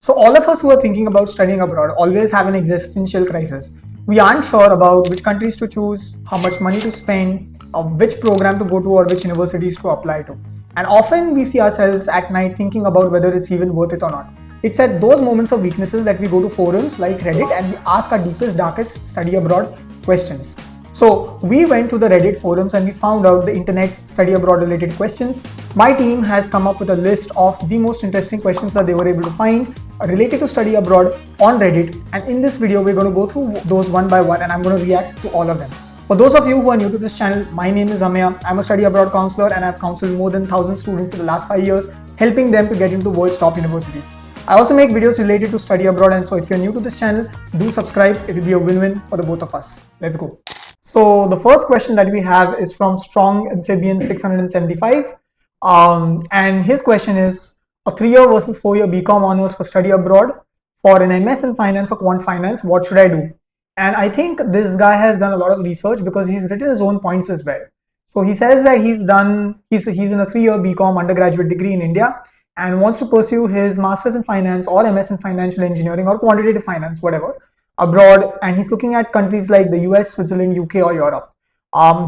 So all of us who are thinking about studying abroad always have an existential crisis. We aren't sure about which countries to choose, how much money to spend, or which program to go to or which universities to apply to. And often we see ourselves at night thinking about whether it's even worth it or not. It's at those moments of weaknesses that we go to forums like Reddit and we ask our deepest, darkest study abroad questions. So we went to the Reddit forums and we found out the internet's study abroad related questions. My team has come up with a list of the most interesting questions that they were able to find related to study abroad on Reddit, and in this video we're going to go through those one by one and I'm going to react to all of them. For those of you who are new to this channel, my name is Amaya. I'm a study abroad counselor and I've counseled more than 1,000 students in the last 5 years, helping them to get into the world's top universities. I also make videos related to study abroad, and so if you're new to this channel, do subscribe. It will be a win-win for the both of us. Let's go. So the first question that we have is from Strong Amphibian 675, and his question is a 3-year versus 4-year BCom honors for study abroad for an MS in finance or quant finance. What should I do? And I think this guy has done a lot of research because he's written his own points as well. So he says that he's in a 3-year BCom undergraduate degree in India and wants to pursue his master's in finance or MS in financial engineering or quantitative finance, whatever, abroad, and he's looking at countries like the US, Switzerland, UK, or Europe.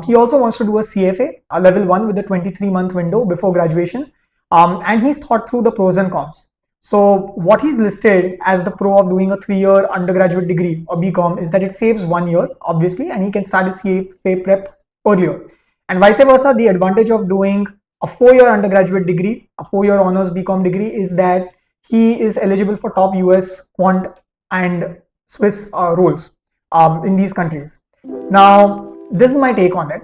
He also wants to do a CFA, a level 1 with a 23-month window before graduation, and he's thought through the pros and cons. So what he's listed as the pro of doing a 3-year undergraduate degree or BCom is that it saves 1 year, obviously, and he can start his CFA prep earlier. And vice versa, the advantage of doing a 4-year undergraduate degree, a 4-year honors BCom degree, is that he is eligible for top US quant and Swiss roles in these countries. Now, this is my take on it.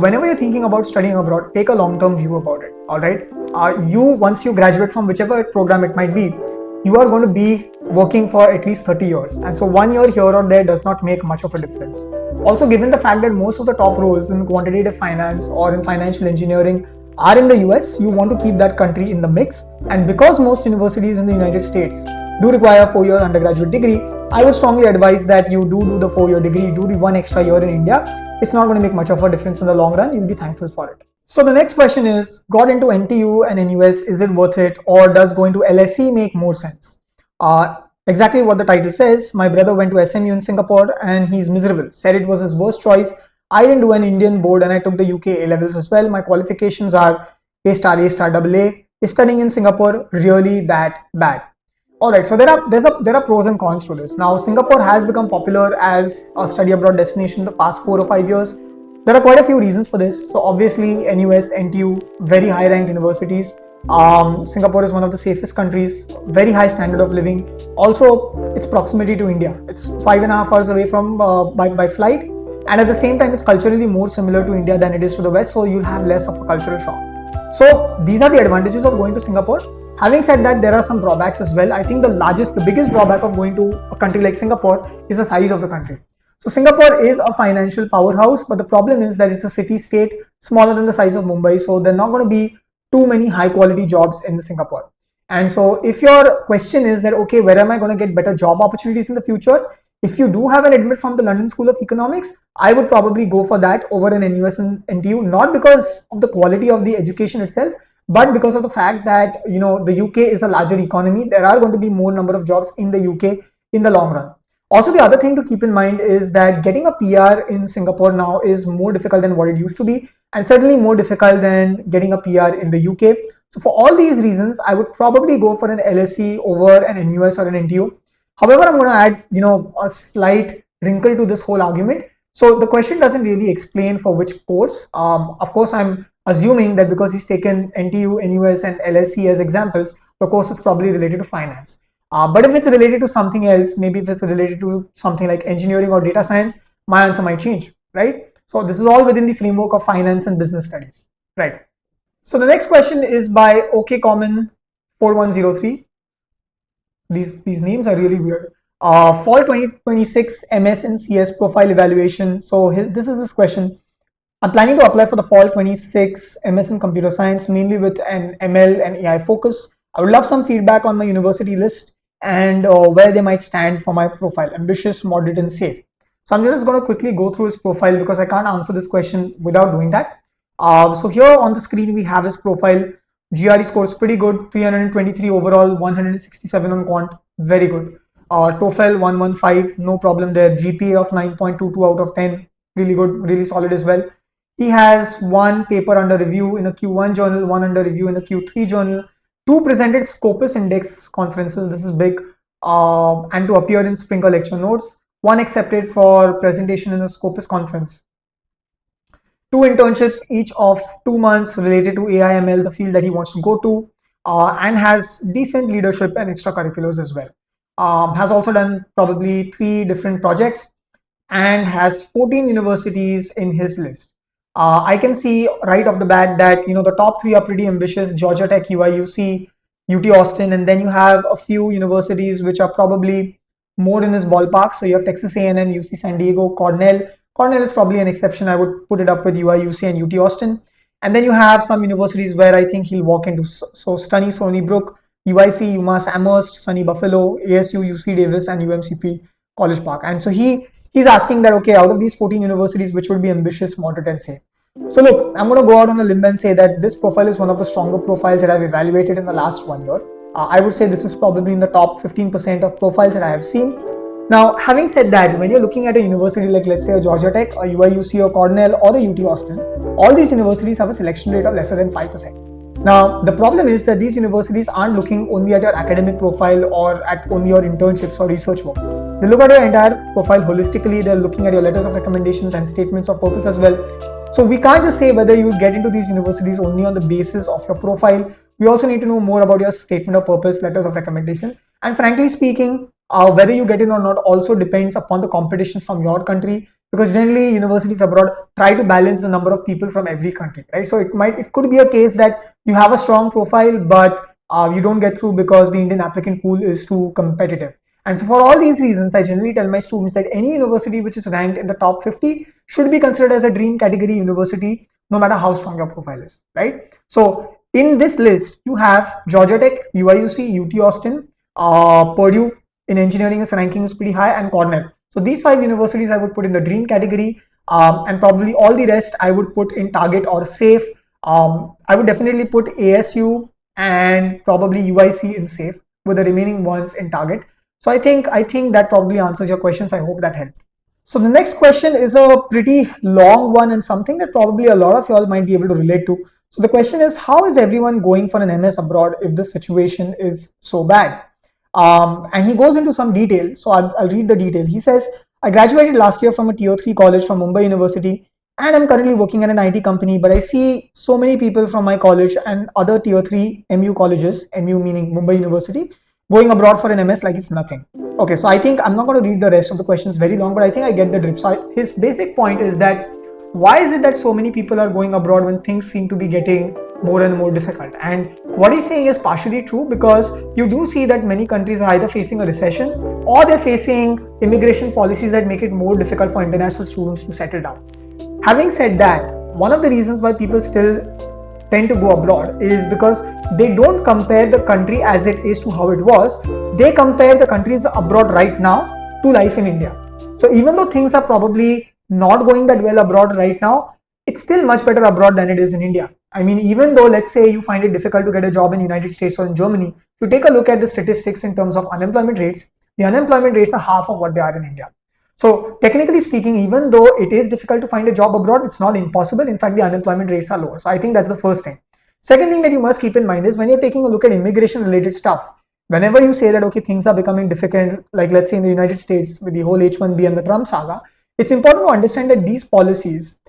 Whenever you're thinking about studying abroad, take a long-term view about it. All right. Once you graduate from whichever program it might be, you are going to be working for at least 30 years. And so 1 year here or there does not make much of a difference. Also, given the fact that most of the top roles in quantitative finance or in financial engineering are in the US, you want to keep that country in the mix. And because most universities in the United States do require a 4-year undergraduate degree, I would strongly advise that you do the 4-year degree, do the 1 extra year in India. It's not going to make much of a difference in the long run. You'll be thankful for it. So the next question is, got into NTU and NUS, is it worth it, or does going to LSE make more sense? Exactly what the title says. My brother went to SMU in Singapore and he's miserable. Said it was his worst choice. I didn't do an Indian board and I took the UK A levels as well. My qualifications are A star, AA. Is studying in Singapore really that bad? Alright, so there are pros and cons to this. Now, Singapore has become popular as a study abroad destination in the past 4 or 5 years. There are quite a few reasons for this. So obviously, NUS, NTU, very high ranked universities. Singapore is one of the safest countries, very high standard of living. Also, its proximity to India. It's 5.5 hours away from by flight. And at the same time, it's culturally more similar to India than it is to the West. So you'll have less of a cultural shock. So these are the advantages of going to Singapore. Having said that, there are some drawbacks as well. I think the biggest drawback of going to a country like Singapore is the size of the country. So Singapore is a financial powerhouse, but the problem is that it's a city-state smaller than the size of Mumbai. So there are not going to be too many high-quality jobs in Singapore. And so if your question is that, okay, where am I going to get better job opportunities in the future? If you do have an admit from the London School of Economics, I would probably go for that over an NUS and NTU, not because of the quality of the education itself, but because of the fact that, the UK is a larger economy. There are going to be more number of jobs in the UK in the long run. Also, the other thing to keep in mind is that getting a PR in Singapore now is more difficult than what it used to be, and certainly more difficult than getting a PR in the UK. So for all these reasons, I would probably go for an LSE over an NUS or an NTU. However, I'm going to add, a slight wrinkle to this whole argument. So the question doesn't really explain for which course. Of course, I'm assuming that because he's taken NTU, NUS, and LSE as examples, the course is probably related to finance. But if it's related to something else, maybe if it's related to something like engineering or data science, my answer might change, right? So this is all within the framework of finance and business studies, right? So the next question is by OKCommon 4103. These names are really weird. Fall 2026 MS and CS profile evaluation. So this is his question. I'm planning to apply for the fall 26 MS in computer science, mainly with an ML and AI focus. I would love some feedback on my university list and where they might stand for my profile. Ambitious, moderate, and safe. So I'm just going to quickly go through his profile because I can't answer this question without doing that. So here on the screen we have his profile. GRE scores pretty good, 323 overall, 167 on quant, very good. TOEFL 115, no problem there. GPA of 9.22 out of 10, really good, really solid as well. He has one paper under review in a Q1 journal, one under review in a Q3 journal, two presented Scopus Index conferences, this is big, and to appear in Springer lecture notes, one accepted for presentation in a Scopus conference. Two internships each of 2 months related to AI/ML, the field that he wants to go to, and has decent leadership and extracurriculars as well. Has also done probably 3 different projects and has 14 universities in his list. I can see right off the bat that the top 3 are pretty ambitious: Georgia Tech, UIUC, UT Austin, and then you have a few universities which are probably more in his ballpark. So you have Texas A&M, UC San Diego, Cornell. Cornell is probably an exception. I would put it up with UIUC and UT Austin. And then you have some universities where I think he'll walk into. So Stony Brook, UIC, UMass Amherst, SUNY Buffalo, ASU, UC Davis, and UMCP College Park. And so he's asking that, okay, out of these 14 universities, which would be ambitious, moderate, and safe? So look, I'm going to go out on a limb and say that this profile is one of the stronger profiles that I've evaluated in the last 1 year. I would say this is probably in the top 15% of profiles that I have seen. Now, having said that, when you're looking at a university like, let's say, a Georgia Tech, a UIUC, or Cornell, or a UT Austin, all these universities have a selection rate of lesser than 5%. Now, the problem is that these universities aren't looking only at your academic profile or at only your internships or research work. They look at your entire profile holistically. They're looking at your letters of recommendations and statements of purpose as well. So we can't just say whether you get into these universities only on the basis of your profile. We also need to know more about your statement of purpose, letters of recommendation, and frankly speaking, whether you get in or not also depends upon the competition from your country, because generally universities abroad try to balance the number of people from every country, right? So it could be a case that you have a strong profile, but you don't get through because the Indian applicant pool is too competitive. And so for all these reasons, I generally tell my students that any university which is ranked in the top 50 should be considered as a dream category university, no matter how strong your profile is, right? So in this list, you have Georgia Tech, UIUC, UT Austin, Purdue in engineering, its ranking is pretty high, and Cornell. So these 5 universities I would put in the dream category, and probably all the rest I would put in target or safe. I would definitely put ASU and probably UIC in safe, with the remaining ones in target. So I think that probably answers your questions. I hope that helped. So the next question is a pretty long one and something that probably a lot of y'all might be able to relate to. So the question is, how is everyone going for an MS abroad if the situation is so bad? And he goes into some detail, so I'll read the detail. He says, I graduated last year from a tier 3 college from Mumbai University, and I'm currently working at an IT company, but I see so many people from my college and other tier 3 MU colleges, MU meaning Mumbai University, going abroad for an MS like it's nothing. Okay, so I think I'm not going to read the rest of the questions very long, but I think I get the drift. So his basic point is that why is it that so many people are going abroad when things seem to be getting more and more difficult? And what he's saying is partially true, because you do see that many countries are either facing a recession or they're facing immigration policies that make it more difficult for international students to settle down. Having said that, one of the reasons why people still tend to go abroad is because they don't compare the country as it is to how it was. They compare the countries abroad right now to life in India. So even though things are probably not going that well abroad right now, it's still much better abroad than it is in India. I mean, even though, let's say, you find it difficult to get a job in the United States or in Germany, if you take a look at the statistics in terms of unemployment rates, the unemployment rates are half of what they are in India. So technically speaking, even though it is difficult to find a job abroad, it's not impossible. In fact, the unemployment rates are lower. So I think that's the first thing. Second thing that you must keep in mind is when you're taking a look at immigration related stuff, whenever you say that, okay, things are becoming difficult, like let's say in the United States with the whole H1B and the Trump saga, it's important to understand that these policies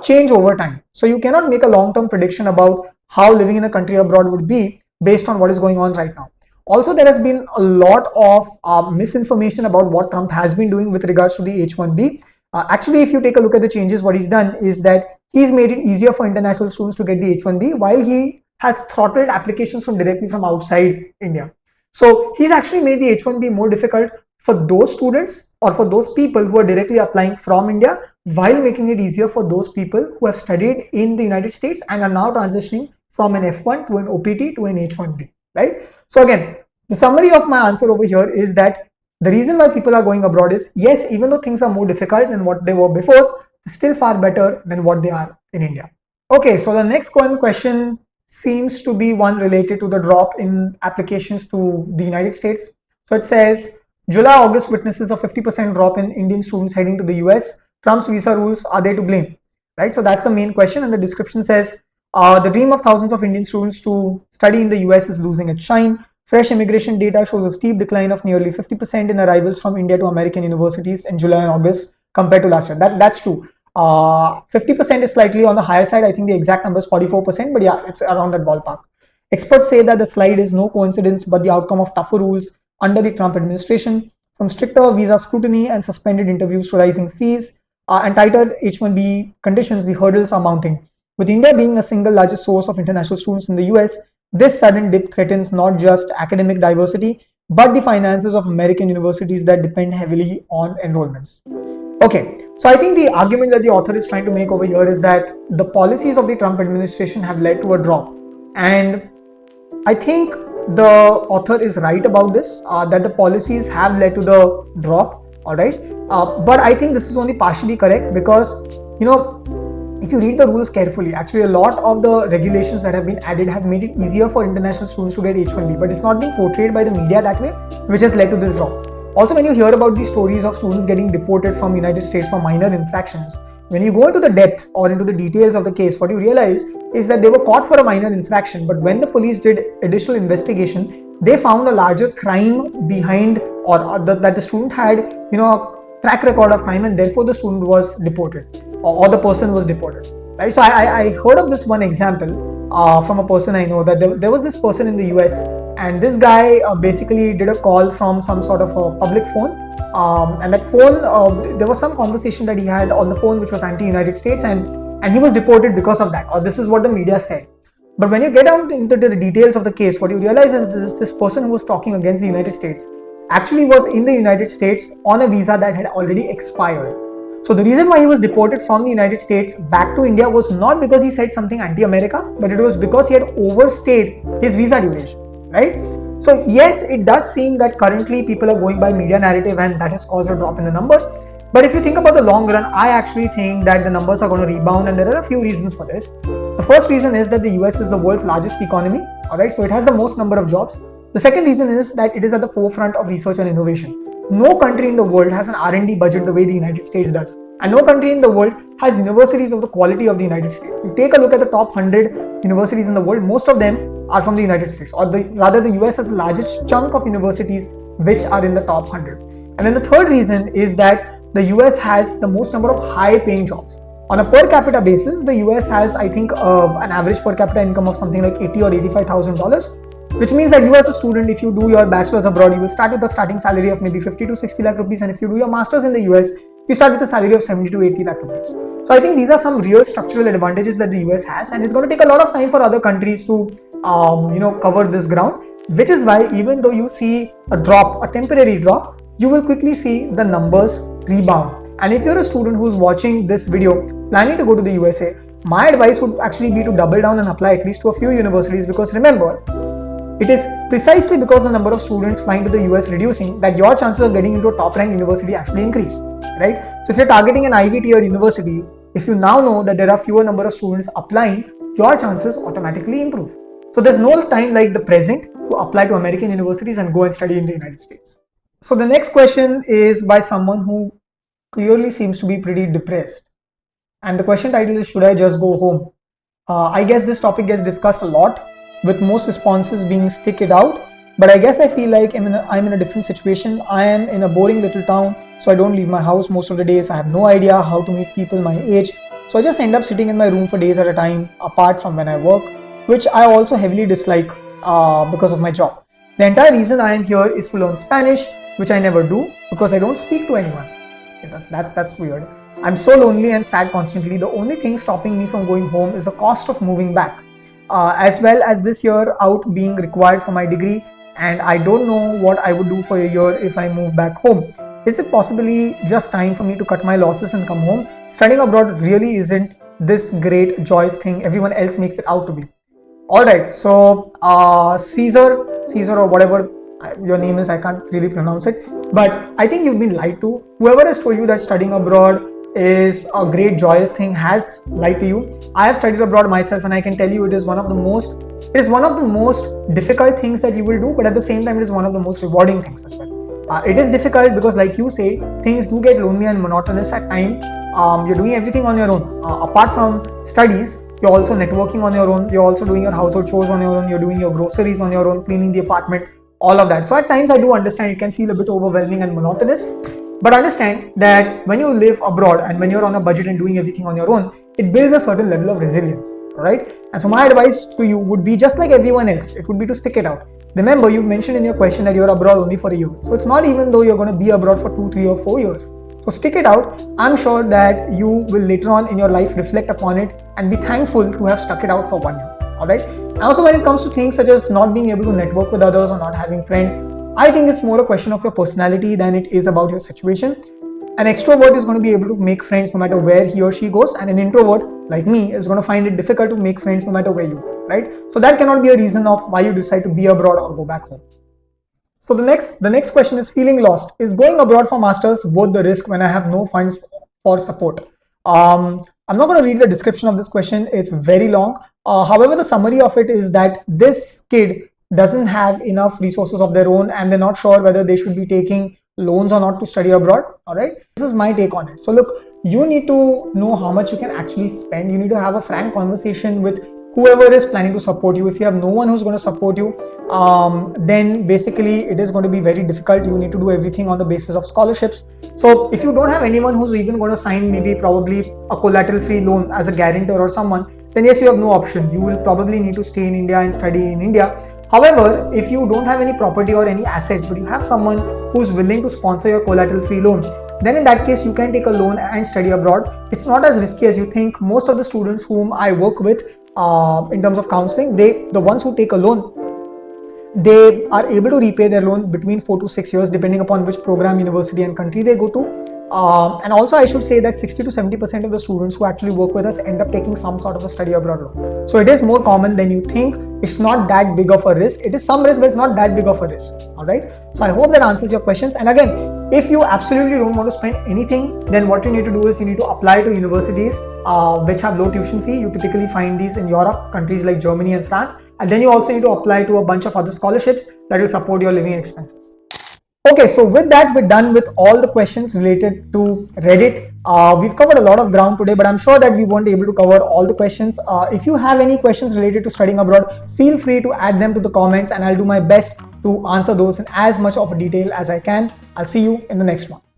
change over time. So you cannot make a long-term prediction about how living in a country abroad would be based on what is going on right now. Also, there has been a lot of misinformation about what Trump has been doing with regards to the H1B. Actually, if you take a look at the changes, what he's done is that he's made it easier for international students to get the H1B, while he has throttled applications directly from outside India. So he's actually made the H1B more difficult for those students or for those people who are directly applying from India, while making it easier for those people who have studied in the United States and are now transitioning from an F1 to an OPT to an H1B, right? So again, the summary of my answer over here is that the reason why people are going abroad is, yes, even though things are more difficult than what they were before, still far better than what they are in India. Okay, so the next one question seems to be one related to the drop in applications to the United States. So it says July-August witnesses a 50% drop in Indian students heading to the US. Trump's visa rules, are they to blame? Right. So that's the main question. And the description says the dream of thousands of Indian students to study in the US is losing its shine. Fresh immigration data shows a steep decline of nearly 50% in arrivals from India to American universities in July and August compared to last year. That's true. 50% is slightly on the higher side. I think the exact number is 44%, but yeah, it's around that ballpark. Experts say that the slide is no coincidence, but the outcome of tougher rules under the Trump administration, from stricter visa scrutiny and suspended interviews to rising fees and tighter H-1B conditions, the hurdles are mounting. With India being a single largest source of international students in the US, this sudden dip threatens not just academic diversity, but the finances of American universities that depend heavily on enrollments. Okay, so I think the argument that the author is trying to make over here is that the policies of the Trump administration have led to a drop. And I think the author is right about this, that the policies have led to the drop, all right? But I think this is only partially correct because, if you read the rules carefully, actually a lot of the regulations that have been added have made it easier for international students to get H-1B, but it's not being portrayed by the media that way, which has led to this drop. Also, when you hear about these stories of students getting deported from United States for minor infractions, when you go into the depth or into the details of the case, what you realize is that they were caught for a minor infraction, but when the police did additional investigation, they found a larger crime behind, or that the student had, a track record of crime, and therefore the student was deported, or the person was deported, right? So I heard of this one example from a person I know, that there was this person in the US, and this guy basically did a call from some sort of a public phone, and that phone, there was some conversation that he had on the phone which was anti-United States, and he was deported because of that, or this is what the media said. But when you get down into the details of the case, what you realize is this person who was talking against the United States actually was in the United States on a visa that had already expired. So the reason why he was deported from the United States back to India was not because he said something anti-America, but it was because he had overstayed his visa duration, right? So yes, it does seem that currently people are going by media narrative, and that has caused a drop in the numbers. But if you think about the long run, I actually think that the numbers are going to rebound, and there are a few reasons for this. The first reason is that the US is the world's largest economy, alright, so it has the most number of jobs. The second reason is that it is at the forefront of research and innovation. No country in the world has an R&D budget the way the United States does. And no country in the world has universities of the quality of the United States. You take a look at the top 100 universities in the world, most of them are from the United States, or rather the US has the largest chunk of universities which are in the top 100. And then the third reason is that the US has the most number of high paying jobs. On a per capita basis, the US has, I think, an average per capita income of something like $80,000 or $85,000, which means that you as a student, if you do your bachelor's abroad, you will start with a starting salary of maybe 50 to 60 lakh rupees, and if you do your master's in the US, you start with a salary of 70 to 80 lakh rupees. So I think these are some real structural advantages that the US has, and it's going to take a lot of time for other countries to cover this ground, which is why even though you see a drop, a temporary drop, you will quickly see the numbers rebound. And if you're a student who's watching this video planning to go to the USA, my advice would actually be to double down and apply at least to a few universities, because remember, it is precisely because the number of students flying to the US reducing that your chances of getting into a top ranked university actually increase, right? So if you're targeting an Ivy tier university, if you now know that there are fewer number of students applying, your chances automatically improve. So there's no time like the present to apply to American universities and go and study in the United States. So the next question is by someone who clearly seems to be pretty depressed. And the question title is, should I just go home? I guess this topic gets discussed a lot, with most responses being stick it out. But I guess I feel like I'm in a different situation. I am in a boring little town, so I don't leave my house most of the days. I have no idea how to meet people my age. So I just end up sitting in my room for days at a time, apart from when I work, which I also heavily dislike because of my job. The entire reason I am here is to learn Spanish, which I never do because I don't speak to anyone. That's weird. I'm so lonely and sad constantly. The only thing stopping me from going home is the cost of moving back, as well as this year out being required for my degree, and I don't know what I would do for a year if I move back home. Is it possibly just time for me to cut my losses and come home? Studying abroad really isn't this great joyous thing everyone else makes it out to be. Alright, so Caesar or whatever your name is, I can't really pronounce it, but I think you've been lied to. Whoever has told you that studying abroad is a great joyous thing has lied to you. I have studied abroad myself, and I can tell you it is one of the most It is one of the most difficult things that you will do, but at the same time, it is one of the most rewarding things as well. It is difficult because, like you say, things do get lonely and monotonous at times. You're doing everything on your own. Apart from studies, you're also networking on your own. You're also doing your household chores on your own. You're doing your groceries on your own, cleaning the apartment, all of that. So at times I do understand it can feel a bit overwhelming and monotonous. But understand that when you live abroad and when you're on a budget and doing everything on your own, it builds a certain level of resilience, right? And so my advice to you would be just like everyone else, it would be to stick it out. Remember, you've mentioned in your question that you're abroad only for a year. So it's not even though you're going to be abroad for 2, 3 or 4 years. So stick it out. I'm sure that you will later on in your life reflect upon it and be thankful to have stuck it out for 1 year. Alright. And also when it comes to things such as not being able to network with others or not having friends, I think it's more a question of your personality than it is about your situation. An extrovert is going to be able to make friends no matter where he or she goes, and an introvert like me is going to find it difficult to make friends no matter where you go, right? So that cannot be a reason of why you decide to be abroad or go back home. So the next question is, feeling lost. Is going abroad for masters worth the risk when I have no funds for support? I'm not going to read the description of this question. It's very long. However, the summary of it is that this kid doesn't have enough resources of their own and they're not sure whether they should be taking loans or not to study abroad. All right, this is my take on it. So look, you need to know how much you can actually spend. You need to have a frank conversation with whoever is planning to support you. If you have no one who's going to support you, then basically it is going to be very difficult. You need to do everything on the basis of scholarships. So if you don't have anyone who's even going to sign probably a collateral free loan as a guarantor or someone, then yes, you have no option. You will probably need to stay in India and study in India. However, if you don't have any property or any assets, but you have someone who's willing to sponsor your collateral free loan, then in that case, you can take a loan and study abroad. It's not as risky as you think. Most of the students whom I work with in terms of counseling, the ones who take a loan, they are able to repay their loan between 4 to 6 years, depending upon which program, university and country they go to. And also I should say that 60 to 70% of the students who actually work with us end up taking some sort of a study abroad loan. So it is more common than you think. It's not that big of a risk. It is some risk, but it's not that big of a risk. All right. So I hope that answers your questions. And again, if you absolutely don't want to spend anything, then what you need to do is you need to apply to universities which have low tuition fee. You typically find these in Europe, countries like Germany and France. And then you also need to apply to a bunch of other scholarships that will support your living expenses. Okay, so with that, we're done with all the questions related to Reddit. We've covered a lot of ground today, but I'm sure that we weren't able to cover all the questions. If you have any questions related to studying abroad, feel free to add them to the comments and I'll do my best to answer those in as much of detail as I can. I'll see you in the next one.